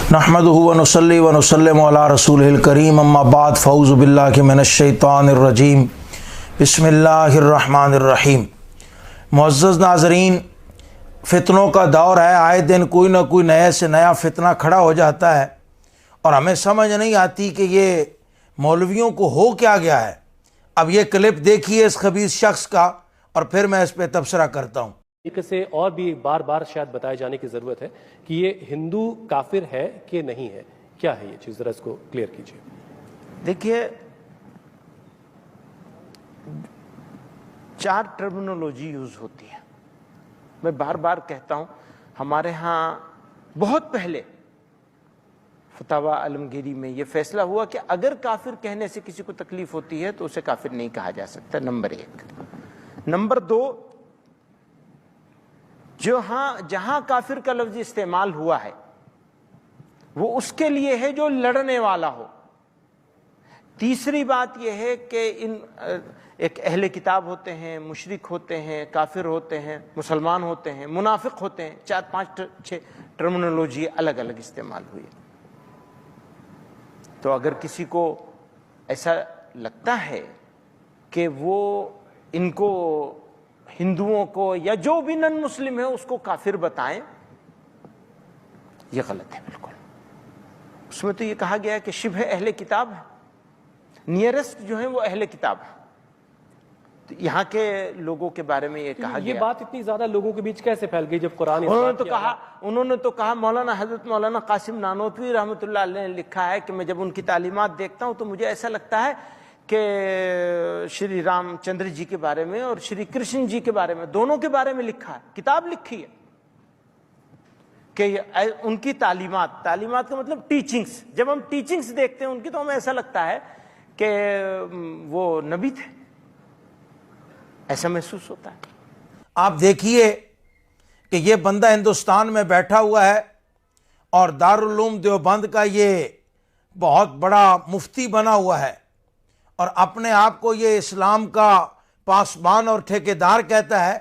नहमदुहु व नुसल्ली व नुसल्लिमु अला रसूलिल करीम अम्मा बाद फ़ऊज़ु बिल्लाहि मिनश शैतानिर रजीम बिस्मिल्लाहिर रहमानिर रहीम। मुअज़्ज़ज़ नाज़रीन, फ़ितनों का दौर है। आए दिन कोई ना कोई नए से नया फ़ितना खड़ा हो जाता है और हमें समझ नहीं आती कि ये मौलवियों को हो क्या गया है। अब ये क्लिप देखिए इस खबीस शख्स का और फिर मैं इस पर तबसरा करता हूँ। से और भी बार बार शायद बताए जाने की जरूरत है कि ये हिंदू काफिर है कि नहीं है। क्या है ये चीज, जरा इसको क्लियर कीजिए। देखिए, चार टर्मिनोलॉजी यूज होती है। मैं बार बार कहता हूं, हमारे यहां बहुत पहले फतवा आलमगीरी में यह फैसला हुआ कि अगर काफिर कहने से किसी को तकलीफ होती है तो उसे काफिर नहीं कहा जा सकता, नंबर एक। नंबर दो, जहां काफिर का लफ्ज इस्तेमाल हुआ है वो उसके लिए है जो लड़ने वाला हो। तीसरी बात यह है कि एक अहले किताब होते हैं, मुशरिक होते हैं, काफिर होते हैं, मुसलमान होते हैं, मुनाफिक होते हैं। 4-5-6 टर्मिनोलॉजी अलग अलग इस्तेमाल हुई। तो अगर किसी को ऐसा लगता है कि वो इनको, हिंदुओं को या जो भी नन मुस्लिम है उसको काफिर बताएं, यह गलत है बिल्कुल। उसमें तो यह कहा गया है कि शिब्ह अहले किताब है, नियरेस्ट जो है वो अहले किताब है। तो यहाँ के लोगों के बारे में ये कहा गया। ये बात इतनी ज्यादा लोगों के बीच कैसे फैल गई जब कुरान उन्होंने तो कहा हजरत मौलाना कासिम नानोतवी रहमतुल्लाह अलैह ने लिखा है कि मैं जब उनकी तालीमात देखता हूं तो मुझे ऐसा लगता है कि श्री रामचंद्र जी के बारे में और श्री कृष्ण जी के बारे में, दोनों के बारे में लिखा है, किताब लिखी है कि उनकी तालीमात का मतलब टीचिंग्स, जब हम टीचिंग्स देखते हैं उनकी तो हमें ऐसा लगता है कि वो नबी थे, ऐसा महसूस होता है। आप देखिए कि ये बंदा हिंदुस्तान में बैठा हुआ है और दारुल उलूम देवबंद का ये बहुत बड़ा मुफ्ती बना हुआ है और अपने आप को ये इस्लाम का पासबान और ठेकेदार कहता है।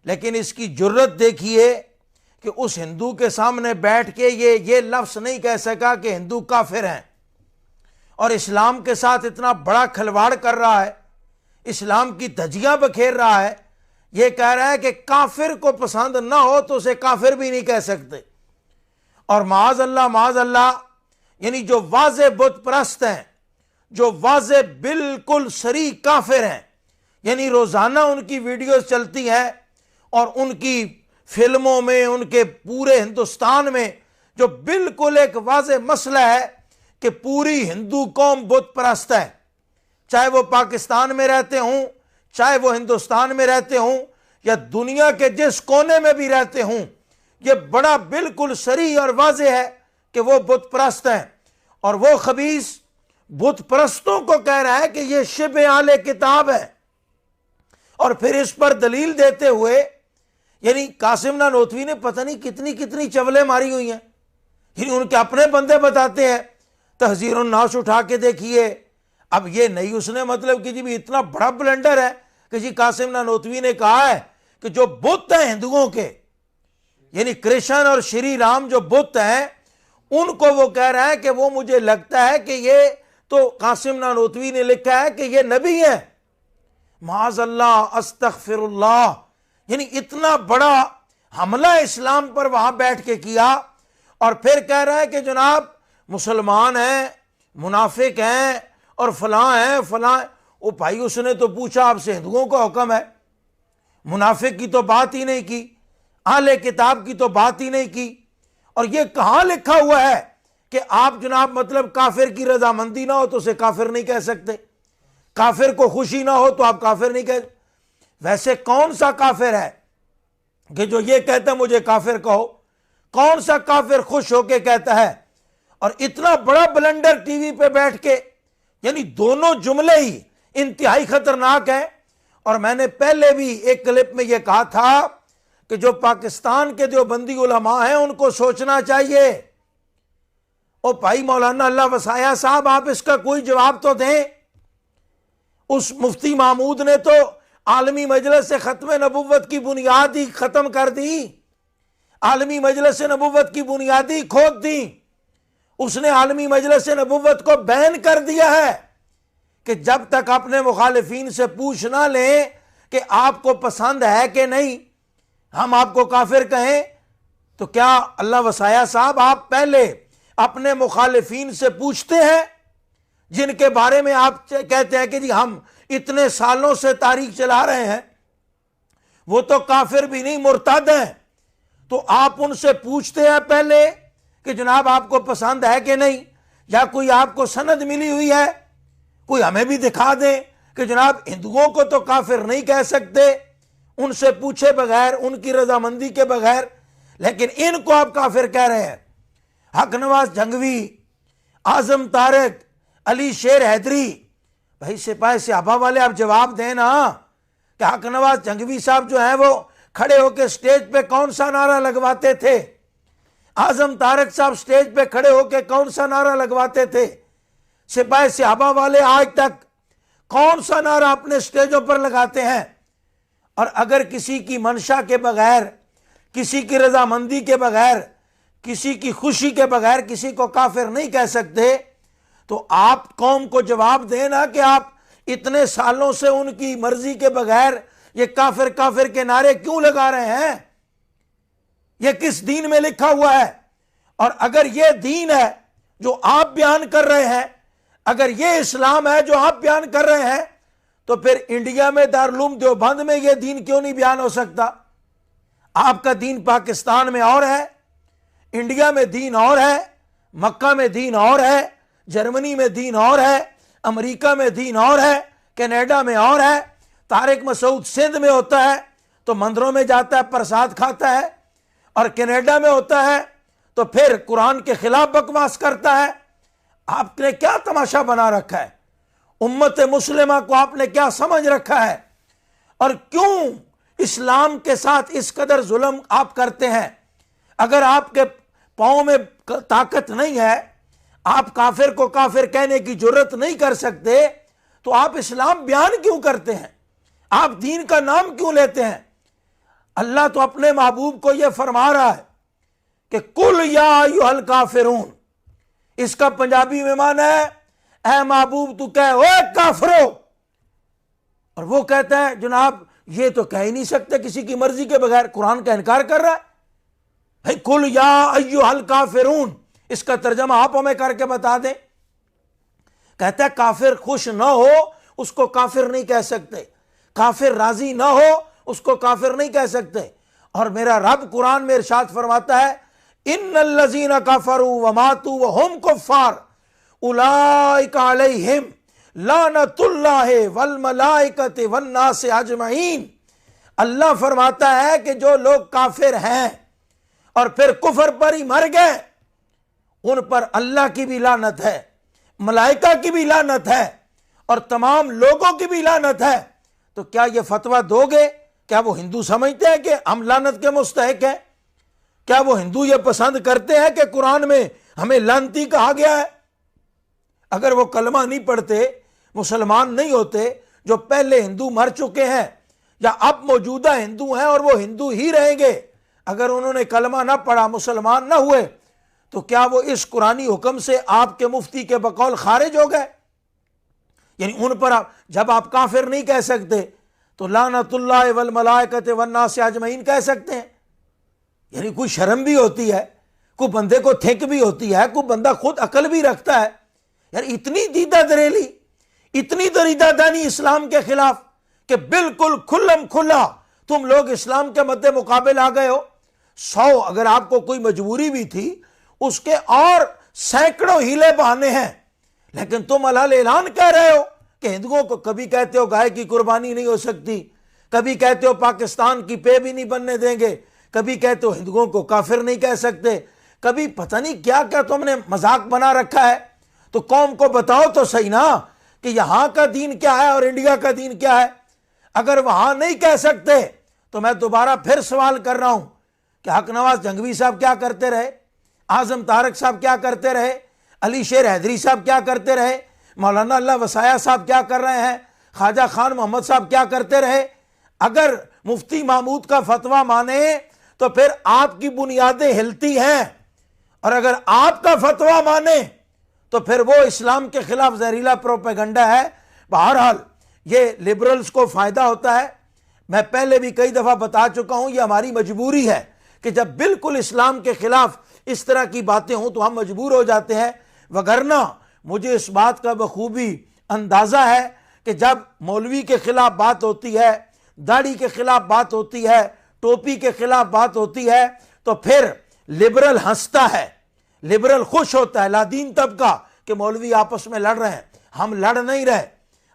लेकिन इसकी जुर्रत देखिए कि उस हिंदू के सामने बैठ के ये लफ्ज़ नहीं कह सका कि हिंदू काफिर हैं और इस्लाम के साथ इतना बड़ा खिलवाड़ कर रहा है, इस्लाम की धज्जियां बखेर रहा है। ये कह रहा है कि काफिर को पसंद ना हो तो उसे काफिर भी नहीं कह सकते। और माज़ अल्लाह, यानी जो वाज़े बुत परस्त हैं, जो वाज़े बिल्कुल सरी काफिर हैं, यानी रोज़ाना उनकी वीडियोस चलती हैं और उनकी फिल्मों में, उनके पूरे हिंदुस्तान में जो बिल्कुल एक वाज़े मसला है कि पूरी हिंदू कौम बुत परस्त है, चाहे वो पाकिस्तान में रहते हों, चाहे वो हिंदुस्तान में रहते हों या दुनिया के जिस कोने में भी रहते हों। ये बड़ा बिल्कुल सरी और वाज़े है कि वो बुत परस्त हैं और वो खबीस बुत परस्तों को कह रहा है कि ये शिब्ह आले किताब है। और फिर इस पर दलील देते हुए, यानी कासिम नानोतवी ने पता नहीं कितनी कितनी चवलें मारी हुई हैं, यानी उनके अपने बंदे बताते हैं। तहज़ीरुन नास उठा के देखिए। अब ये नहीं उसने मतलब कि जी भी इतना बड़ा ब्लंडर है कि जी कासिम नानोतवी ने कहा है कि जो बुत हैं हिंदुओं के, यानी कृष्ण और श्री राम जो बुत हैं, उनको वो कह रहा है कि वो मुझे लगता है कि ये तो कासिम नानोतवी ने लिखा है कि ये नबी है। माज़अल्लाह, अस्तग़फिरुल्लाह, यानी इतना बड़ा हमला इस्लाम पर वहां बैठ के किया और फिर कह रहा है कि जनाब मुसलमान हैं, मुनाफिक हैं और फलां हैं फलां। ओ भाई, उसने तो पूछा आपसे हिंदुओं का हुक्म है, मुनाफिक की तो बात ही नहीं की, आले किताब की तो बात ही नहीं की। और ये कहां लिखा हुआ है कि आप जनाब मतलब काफिर की रजामंदी ना हो तो उसे काफिर नहीं कह सकते, काफिर को खुशी ना हो तो आप काफिर नहीं कह। वैसे कौन सा काफिर है कि जो ये कहता है मुझे काफिर कहो? कौन सा काफिर खुश होके कहता है? और इतना बड़ा ब्लंडर टीवी पे बैठ के, यानी दोनों जुमले ही इंतहाई खतरनाक हैं। और मैंने पहले भी एक क्लिप में यह कहा था कि जो पाकिस्तान के देवबंदी उलमा हैं उनको सोचना चाहिए। ओ भाई मौलाना अल्लाह वसाया साहब, आप इसका कोई जवाब तो दें। उस मुफ्ती महमूद ने तो आलमी मजलिस से खत्म नबुव्वत की बुनियाद ही खत्म कर दी, आलमी मजलिस से नबुव्वत की बुनियाद ही खोद दी। उसने आलमी मजलिस नबुव्वत को बैन कर दिया है कि जब तक अपने मुखालिफिन से पूछ ना लें कि आपको पसंद है कि नहीं, हम आपको काफिर कहें। तो क्या अल्लाह वसाया साहब आप पहले अपने मुखालिफिन से पूछते हैं जिनके बारे में आप कहते हैं कि जी हम इतने सालों से तारीख चला रहे हैं, वो तो काफिर भी नहीं मुर्तद हैं, तो आप उनसे पूछते हैं पहले कि जनाब आपको पसंद है कि नहीं, या कोई आपको सनद मिली हुई है, कोई हमें भी दिखा दें कि जनाब हिंदुओं को तो काफिर नहीं कह सकते, उनसे पूछे बगैर, उनकी रजामंदी के बगैर, लेकिन इनको आप काफिर कह रहे हैं। हक नवाज जंगवी, आजम तारक, अली शेर हैदरी, भाई सिपाही सहाबा वाले आप जवाब दें ना कि हक नवाज जंगवी साहब जो है वो खड़े होकर स्टेज पे कौन सा नारा लगवाते थे, आजम तारक साहब स्टेज पे खड़े होकर कौन सा नारा लगवाते थे, सिपाही सहाबा वाले आज तक कौन सा नारा अपने स्टेजों पर लगाते हैं। और अगर किसी की मंशा के बगैर, किसी की रजामंदी के बगैर, किसी की खुशी के बगैर किसी को काफिर नहीं कह सकते, तो आप कौम को जवाब देना कि आप इतने सालों से उनकी मर्जी के बगैर ये काफिर काफिर के नारे क्यों लगा रहे हैं, ये किस दीन में लिखा हुआ है। और अगर ये दीन है जो आप बयान कर रहे हैं, अगर ये इस्लाम है जो आप बयान कर रहे हैं, तो फिर इंडिया में दारुल उलूम देवबंद में ये दीन क्यों नहीं बयान हो सकता। आपका दीन पाकिस्तान में और है, इंडिया में दीन और है, मक्का में दीन और है, जर्मनी में दीन और है, अमेरिका में दीन और है, कनाडा में और है। तारिक मसूद सिंध में होता है तो मंदिरों में जाता है, प्रसाद खाता है, और कनाडा में होता है तो फिर कुरान के खिलाफ बकवास करता है। आपने क्या तमाशा बना रखा है, उम्मत मुस्लिमा को आपने क्या समझ रखा है, और क्यों इस्लाम के साथ इस कदर जुल्म आप करते हैं। अगर आपके पांव में ताकत नहीं है, आप काफिर को काफिर कहने की जरूरत नहीं कर सकते, तो आप इस्लाम बयान क्यों करते हैं, आप दीन का नाम क्यों लेते हैं। अल्लाह तो अपने महबूब को यह फरमा रहा है कि कुल या अय्युहल काफिरून, इसका पंजाबी में माना है ऐ महबूब तू कह ओए काफिरो, और वो कहता है जनाब ये तो कह ही नहीं सकते किसी की मर्जी के बगैर, कुरान का इनकार कर रहा है। भाई कुल या अय्युहल काफिरून, इसका तर्जमा आप हमें करके बता दें। कहता है काफिर खुश ना हो उसको काफिर नहीं कह सकते, काफिर राजी ना हो उसको काफिर नहीं कह सकते। और मेरा रब कुरान में इरशाद फरमाता है इन्नल लज़ीना कफरू व मातू व हुम कुफ्फार उलाइका अलैहिम लानतुल्लाहि वल मलाइकति वन नास अजमईन। अल्लाह फरमाता है कि जो लोग काफिर हैं और फिर कुफर पर ही मर गए, उन पर अल्लाह की भी लानत है, मलाइका की भी लानत है, और तमाम लोगों की भी लानत है। तो क्या ये फतवा दोगे? क्या वो हिंदू समझते हैं कि हम लानत के मुस्तहिक हैं? क्या वो हिंदू ये पसंद करते हैं कि कुरान में हमें लानती कहा गया है? अगर वो कलमा नहीं पढ़ते, मुसलमान नहीं होते, जो पहले हिंदू मर चुके हैं या अब मौजूदा हिंदू हैं और वो हिंदू ही रहेंगे, अगर उन्होंने कलमा ना पढ़ा, मुसलमान ना हुए, तो क्या वो इस कुरानी हुक्म से आपके मुफ्ती के बकौल खारिज हो गए? यानी उन पर जब आप काफिर नहीं कह सकते तो लानतुल्लाहि वल मलाइकति वन नास अजमईन कह सकते हैं। यानी कोई शर्म भी होती है, कोई बंदे को थिक भी होती है, कोई बंदा खुद अकल भी रखता है। यार इतनी दीदा दरेली, इतनी दरीदादानी इस्लाम के खिलाफ कि बिल्कुल खुल्लम खुल्ला तुम लोग इस्लाम के मद्दे मुकाबिल आ गए हो। 100 अगर आपको कोई मजबूरी भी थी, उसके और सैकड़ों हीले बहाने हैं, लेकिन तुम अलाल ऐलान कह रहे हो कि हिंदुओं को, कभी कहते हो गाय की कुर्बानी नहीं हो सकती, कभी कहते हो पाकिस्तान की पे भी नहीं बनने देंगे, कभी कहते हो हिंदुओं को काफिर नहीं कह सकते, कभी पता नहीं क्या क्या तुमने मजाक बना रखा है। तो कौम को बताओ तो सही ना कि यहां का दीन क्या है और इंडिया का दीन क्या है। अगर वहां नहीं कह सकते तो मैं दोबारा फिर सवाल कर रहा हूं कि हक नवाज जंगवी साहब क्या करते रहे, आजम तारक साहब क्या करते रहे, अली शेर हैदरी साहब क्या करते रहे, मौलाना अल्लाह वसाया साहब क्या कर रहे हैं, ख्वाजा खान मोहम्मद साहब क्या करते रहे। अगर मुफ्ती महमूद का फतवा माने तो फिर आपकी बुनियादें हिलती हैं और अगर आपका फतवा माने तो फिर वो इस्लाम के खिलाफ जहरीला प्रोपेगंडा है। बहरहाल ये लिबरल्स को फायदा होता है। मैं पहले भी कई दफा बता चुका हूं, ये हमारी मजबूरी है कि जब बिल्कुल इस्लाम के खिलाफ इस तरह की बातें हों तो हम मजबूर हो जाते हैं। वगरना मुझे इस बात का बखूबी अंदाजा है कि जब मौलवी के खिलाफ बात होती है, दाढ़ी के खिलाफ बात होती है, टोपी के खिलाफ बात होती है, तो फिर लिबरल हंसता है, लिबरल खुश होता है, लादीन तबका कि मौलवी आपस में लड़ रहे हैं। हम लड़ नहीं रहे,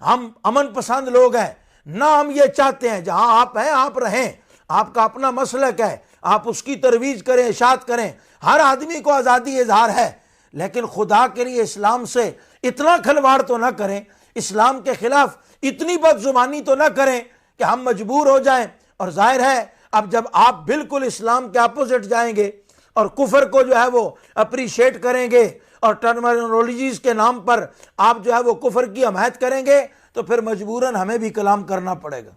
हम अमन पसंद लोग हैं ना। हम ये चाहते हैं जहां आप हैं आप रहें, आपका अपना मसलक है, आप उसकी तरवीज करें, इशात करें। हर आदमी को आज़ादी इजहार है, लेकिन खुदा के लिए इस्लाम से इतना खिलवाड़ तो ना करें, इस्लाम के खिलाफ इतनी बदजुबानी तो ना करें कि हम मजबूर हो जाएं। और जाहिर है अब जब आप बिल्कुल इस्लाम के अपोजिट जाएंगे और कुफर को जो है वो अप्रिशिएट करेंगे और टर्मिनोलॉजीज के नाम पर आप जो है वो कुफर की हमायत करेंगे, तो फिर मजबूरन हमें भी कलाम करना पड़ेगा।